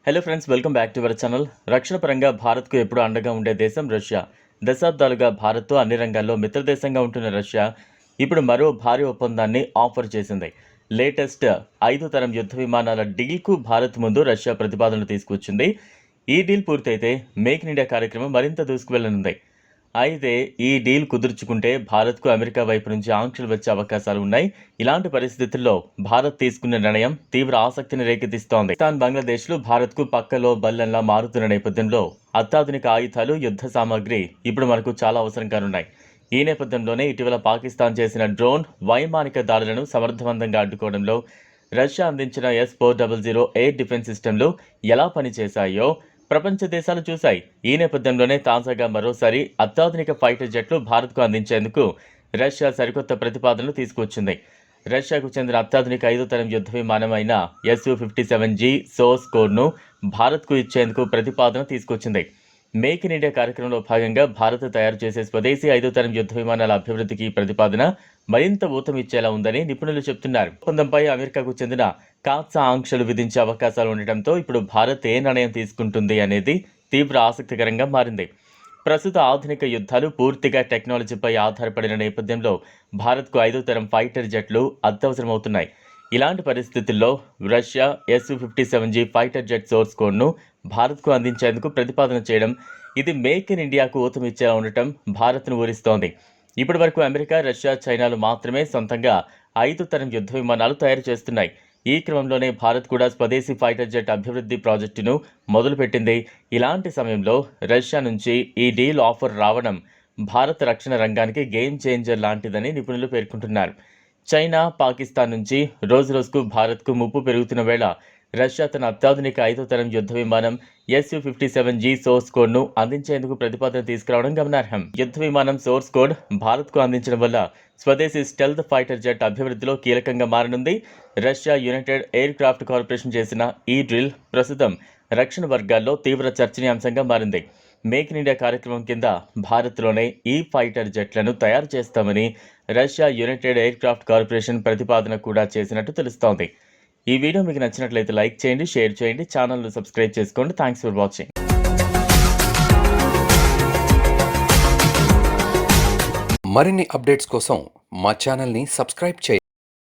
Hello friends, welcome back to our channel. రక్షణ పరంగా భారత్కు ఎప్పుడూ అండగా ఉండే దేశం రష్యా. దశాబ్దాలుగా భారత్తో అన్ని రంగాల్లో మిత్రదేశంగా ఉంటున్న రష్యా ఇప్పుడు మరో భారీ ఒప్పందాన్ని ఆఫర్ చేసింది. లేటెస్ట్ 5 తరం యుద్ధ విమానాల డీల్కు భారత్ ముందు రష్యా ప్రతిపాదనలు తీసుకొచ్చింది. ఈ డీల్ పూర్తయితే మేక్ ఇన్ ఇండియా కార్యక్రమం మరింత దూసుకువెళ్లనుంది. అయితే ఈ డీల్ కుదుర్చుకుంటే భారత్కు అమెరికా వైపు నుంచి ఆంక్షలు వచ్చే అవకాశాలు ఉన్నాయి. ఇలాంటి పరిస్థితుల్లో భారత్ తీసుకున్న నిర్ణయం తీవ్ర ఆసక్తిని రేకెత్తిస్తోంది. పాకిస్తాన్, బంగ్లాదేశ్లు భారత్కు పక్కలో బల్లెంలా మారుతున్న నేపథ్యంలో అత్యాధునిక ఆయుధాలు, యుద్ధ సామాగ్రి ఇప్పుడు మనకు చాలా అవసరం కానున్నాయి. ఈ నేపథ్యంలోనే ఇటీవల పాకిస్తాన్ చేసిన డ్రోన్, వైమానిక దాడులను సమర్థవంతంగా అడ్డుకోవడంలో రష్యా అందించిన S-400 ఎయిర్ డిఫెన్స్ సిస్టమ్లు ఎలా పనిచేశాయో ప్రపంచ దేశాలు చూశాయి. ఈ నేపథ్యంలోనే తాజాగా మరోసారి అత్యాధునిక ఫైటర్ జెట్లు భారత్కు అందించేందుకు రష్యా సరికొత్త ప్రతిపాదనలు తీసుకొచ్చింది. రష్యాకు చెందిన అత్యాధునిక 5వ తరం యుద్ధ విమానం అయిన Su-57G సోర్స్ కోడ్ను భారత్కు ఇచ్చేందుకు ప్రతిపాదన తీసుకొచ్చింది. మేక్ ఇన్ ఇండియా కార్యక్రమంలో భాగంగా భారత్ తయారు చేసే స్వదేశీ 5వ తరం యుద్ధ విమానాల అభివృద్ధికి ఈ ప్రతిపాదన మరింత ఊతమిచ్చేలా ఉందని నిపుణులు చెబుతున్నారు. ఒప్పందంపై అమెరికాకు చెందిన కాత్సా ఆంక్షలు విధించే అవకాశాలు ఉండటంతో ఇప్పుడు భారత్ ఏ నిర్ణయం తీసుకుంటుంది అనేది తీవ్ర ఆసక్తికరంగా మారింది. ప్రస్తుత ఆధునిక యుద్ధాలు పూర్తిగా టెక్నాలజీపై ఆధారపడిన నేపథ్యంలో భారత్కు 5వ తరం ఫైటర్ జెట్లు అత్యవసరమవుతున్నాయి. ఇలాంటి పరిస్థితుల్లో Russia Su-57G fighter jet source కోడ్ను భారత్కు అందించేందుకు ప్రతిపాదన చేయడం, ఇది మేక్ ఇన్ ఇండియాకు ఊతమిచ్చేలా ఉండటం భారత్ను ఊరిస్తోంది. ఇప్పటి వరకు అమెరికా, రష్యా, చైనాలు మాత్రమే సొంతంగా 5వ తరం యుద్ధ విమానాలు తయారు చేస్తున్నాయి. ఈ క్రమంలోనే భారత్ కూడా స్వదేశీ ఫైటర్ జెట్ అభివృద్ధి ప్రాజెక్టును మొదలుపెట్టింది. ఇలాంటి సమయంలో రష్యా నుంచి ఈ డీల్ ఆఫర్ రావడం భారత రక్షణ రంగానికి గేమ్ చేంజర్ లాంటిదని నిపుణులు పేర్కొంటున్నారు. చైనా, పాకిస్తాన్ నుంచి రోజురోజుకు భారత్కు ముప్పు పెరుగుతున్న వేళ రష్యా తన అత్యాధునిక 5వ తరం యుద్ధ విమానం Su-57G సోర్స్ కోడ్ను అందించేందుకు ప్రతిపాదన తీసుకురావడం గమనార్హం. యుద్ధ విమానం సోర్స్ కోడ్ భారత్కు అందించడం వల్ల స్వదేశీ స్టెల్త్ ఫైటర్ జెట్ అభివృద్ధిలో కీలకంగా మారనుంది. Russia United aircraft corporation చేసిన ఈ డ్రిల్ ప్రస్తుతం రక్షణ వర్గాల్లో తీవ్ర చర్చనీయాంశంగా మారింది. మేక్ ఇన్ ఇండియా కార్యక్రమం కింద భారత్లోనే ఈ ఫైటర్ జెట్లను తయారు చేస్తామని Russia United aircraft corporation ప్రతిపాదన కూడా చేసినట్టు తెలుస్తోంది. ఈ వీడియో మీకు నచ్చినట్లయితే లైక్ చేయండి, షేర్ చేయండి, ఛానల్ను సబ్స్క్రైబ్ చేసుకోండి. Thanks for watching. మరిన్ని అప్డేట్స్ కోసం మా ఛానల్ని సబ్స్క్రైబ్ చేయండి.